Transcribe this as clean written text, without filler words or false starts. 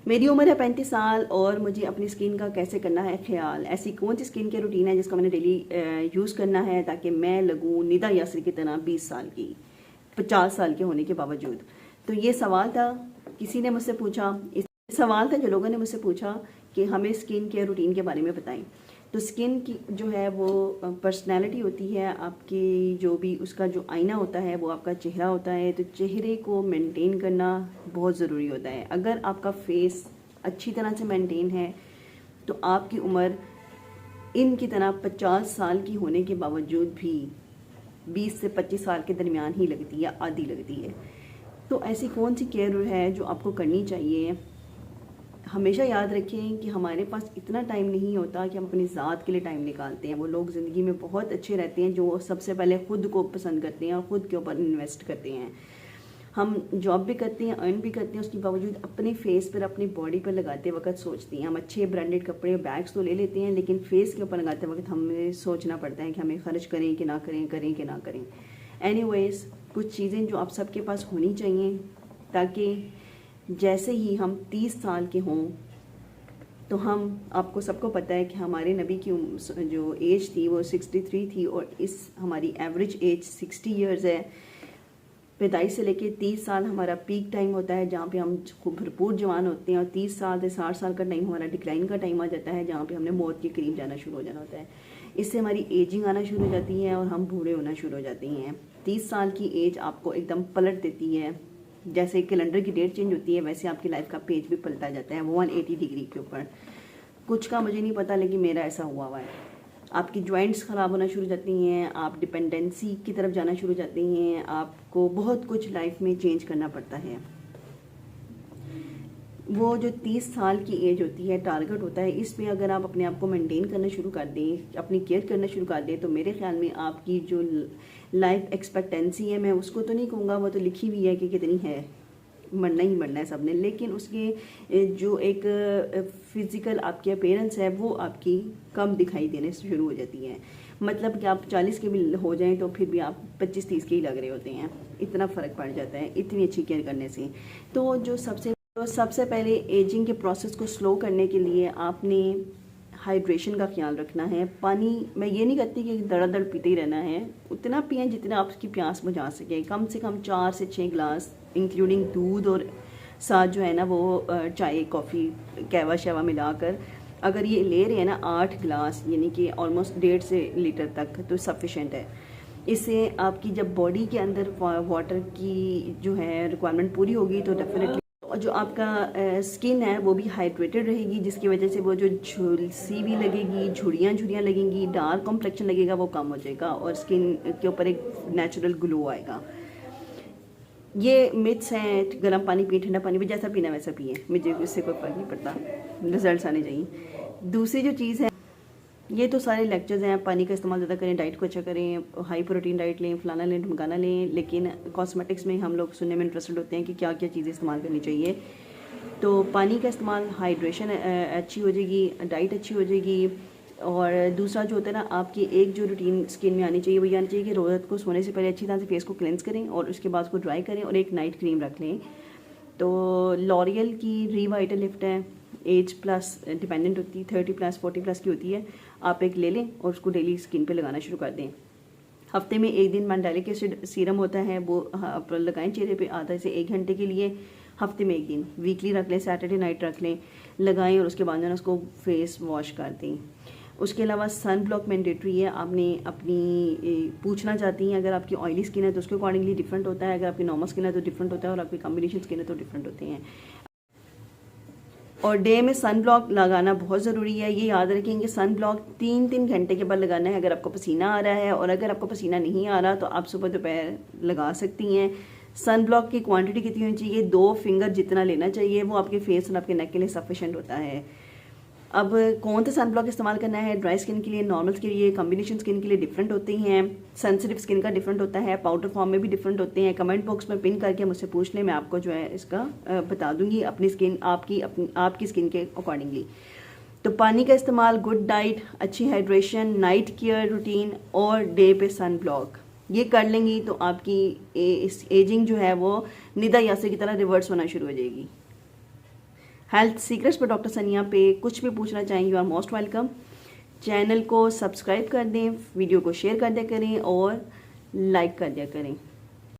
मेरी उम्र है 35 साल और मुझे अपनी स्किन का कैसे करना है ख्याल। ऐसी कौन सी स्किन केयर रूटीन है जिसको मैंने डेली यूज़ करना है ताकि मैं लगूँ निदा यासर की तरह 20 साल की 50 साल के होने के बावजूद। तो ये सवाल था, किसी ने मुझसे पूछा, इस सवाल था जो लोगों ने मुझसे पूछा कि हमें स्किन केयर रूटीन के बारे में बताएं। तो स्किन की जो है वो पर्सनैलिटी होती है आपकी, जो भी उसका जो आईना होता है वो आपका चेहरा होता है। तो चेहरे को मेंटेन करना बहुत ज़रूरी होता है। अगर आपका फेस अच्छी तरह से मेंटेन है तो आपकी उम्र इनकी तरह 50 साल की होने के बावजूद भी 20 से 25 साल के दरमियान ही लगती है, आधी लगती है। तो ऐसी कौन सी केयर है जो आपको करनी चाहिए। हमेशा याद रखें कि हमारे पास इतना टाइम नहीं होता कि हम अपनी ज़ात के लिए टाइम निकालते हैं। वो लोग ज़िंदगी में बहुत अच्छे रहते हैं जो सबसे पहले ख़ुद को पसंद करते हैं और ख़ुद के ऊपर इन्वेस्ट करते हैं। हम जॉब भी करते हैं, अर्न भी करते हैं, उसके बावजूद अपने फेस पर, अपनी बॉडी पर लगाते वक्त सोचते हैं। हम अच्छे ब्रांडेड कपड़े बैग्स तो ले लेते हैं, लेकिन फेस के ऊपर लगाते वक्त हमें सोचना पड़ता है कि हमें खर्च करें कि ना करें, करें कि ना करें। एनीवेज, कुछ चीज़ें जो आप सबके पास होनी चाहिए ताकि जैसे ही हम 30 साल के हों तो हम, आपको सबको पता है कि हमारे नबी की जो एज थी वो 63 थी और इस हमारी एवरेज एज 60 ईयर्स है। 45 से लेके 30 साल हमारा पीक टाइम होता है जहाँ पे हम खूब भरपूर जवान होते हैं, और 30 साल से 60 साल का टाइम हमारा डिक्लाइन का टाइम आ जाता है जहाँ पे हमने मौत के करीब जाना शुरू हो जाना होता है। इससे हमारी एजिंग आना शुरू हो जाती है और हम बूढ़े होना शुरू हो जाते हैं। 30 साल की एज आपको एकदम पलट देती है। जैसे कैलेंडर की डेट चेंज होती है वैसे आपकी लाइफ का पेज भी पलटा जाता है 180 डिग्री के ऊपर। कुछ का मुझे नहीं पता, लेकिन मेरा ऐसा हुआ है। आपकी जॉइंट्स ख़राब होना शुरू हो जाती हैं, आप डिपेंडेंसी की तरफ जाना शुरू हो जाती हैं, आपको बहुत कुछ लाइफ में चेंज करना पड़ता है। वो जो 30 साल की एज होती है, टारगेट होता है, इस पे अगर आप अपने आप को मेंटेन करना शुरू कर दें, अपनी केयर करना शुरू कर दें, तो मेरे ख्याल में आपकी जो लाइफ एक्सपेक्टेंसी है, मैं उसको तो नहीं कहूँगा, वो तो लिखी हुई है कि कितनी है, मरना ही मरना है सबने, लेकिन उसके जो एक फिज़िकल आपकी अपीयरेंस है वो आपकी कम दिखाई देने से शुरू हो जाती है। मतलब कि आप 40 के भी हो जाएं तो फिर भी आप 25-30 के ही लग रहे होते हैं। इतना फ़र्क पड़ जाता है इतनी अच्छी केयर करने से। तो सबसे पहले एजिंग के प्रोसेस को स्लो करने के लिए आपने हाइड्रेशन का ख्याल रखना है। पानी, मैं ये नहीं कहती कि दड़ादड़ पीते ही रहना है, उतना पिएं जितना आपकी प्यास बुझा सके। कम से कम 4 से 6 गिलास इंक्लूडिंग दूध, और साथ जो है ना वो चाय, कॉफ़ी, कहवा शहवा मिलाकर अगर ये ले रहे हैं ना 8 गिलास, यानी कि ऑलमोस्ट 1.5 से लीटर तक, तो सफिशेंट है। इससे आपकी जब बॉडी के अंदर वाटर की जो है रिक्वायरमेंट पूरी होगी तो डेफिनेटली जो आपका स्किन है वो भी हाइड्रेटेड रहेगी, जिसकी वजह से वो जो झुलसी भी लगेगी, झुर्रियाँ लगेंगी, डार्क कॉम्प्लेक्शन लगेगा, वो कम हो जाएगा और स्किन के ऊपर एक नेचुरल ग्लो आएगा। ये मिथ्स हैं, गर्म पानी पिए, ठंडा पानी भी, जैसा पीना वैसा पिए, मुझे इससे कोई फर्क नहीं पड़ता, रिजल्ट्स आने चाहिए। दूसरी जो चीज़ है, ये तो सारे लेक्चर्स हैं, पानी का इस्तेमाल ज़्यादा करें, डाइट को अच्छा करें, हाई प्रोटीन डाइट लें, फलाना लें, ढमकाना लें, लेकिन कॉस्मेटिक्स में हम लोग सुनने में इंटरेस्टेड होते हैं कि क्या क्या चीज़ें इस्तेमाल करनी चाहिए। तो पानी का इस्तेमाल, हाइड्रेशन अच्छी हो जाएगी, डाइट अच्छी हो जाएगी। और दूसरा जो होता है ना, आपकी एक जो रूटीन स्किन में आनी चाहिए वो ये आनी चाहिए कि रोज़ को सोने से पहले अच्छी तरह से फेस को क्लेंस करें और उसके बाद उसको ड्राई करें और एक नाइट क्रीम रख लें। तो लॉरियल की रिवाइटल लिफ्ट है, एज प्लस डिपेंडेंट होती है, 30+, 40+ की होती है। आप एक ले लें और उसको डेली स्किन पे लगाना शुरू कर दें। हफ्ते में एक दिन मैंडेलिक एसिड सीरम होता है, वो आप लगाएं चेहरे पे आधा से 1 घंटे के लिए, हफ्ते में एक दिन, वीकली रख लें, सैटरडे नाइट रख लें, लगाएं और उसके बाद जो है उसको फेस वॉश कर दें। उसके अलावा सन ब्लॉक मैंडेटरी है। आपने अपनी पूछना चाहती हैं, अगर आपकी ऑयली स्किन है तो उसके अकॉर्डिंगली डिफरेंट होता है, अगर आपकी नॉर्मल स्किन है तो डिफरेंट होता है, और आपकी कॉम्बिनेशन स्किन है तो डिफरेंट होते हैं। और डे में सन ब्लॉक लगाना बहुत ज़रूरी है। ये याद रखेंगे, सन ब्लॉक 3-3 घंटे के बाद लगाना है अगर आपको पसीना आ रहा है, और अगर आपको पसीना नहीं आ रहा तो आप सुबह दोपहर लगा सकती हैं। सन ब्लॉक की क्वांटिटी कितनी होनी चाहिए? 2 फिंगर जितना लेना चाहिए, वो आपके फेस और आपके नेक के लिए सफिशेंट होता है। अब कौन सा सन ब्लॉक इस्तेमाल करना है? ड्राई स्किन के लिए, नॉर्मल के लिए, कॉम्बिनेशन स्किन के लिए डिफरेंट होती हैं। सेंसिटिव स्किन का डिफरेंट होता है, पाउडर फॉर्म में भी डिफरेंट होते हैं। कमेंट बॉक्स में पिन करके मुझसे पूछ लें, मैं आपको जो है इसका बता दूंगी, अपनी स्किन आपकी स्किन के अकॉर्डिंगली। तो पानी का इस्तेमाल, गुड डाइट, अच्छी हाइड्रेशन, नाइट केयर रूटीन और डे पे सन ब्लॉक, ये कर लेंगी तो आपकी एजिंग जो है वो निदा यासर की तरह रिवर्स होना शुरू हो जाएगी। हेल्थ सीक्रेट्स पर डॉक्टर सनिया पे कुछ भी पूछना चाहें, you are most welcome. Channel को सब्सक्राइब कर दें, वीडियो को शेयर कर दिया करें और लाइक कर दिया करें।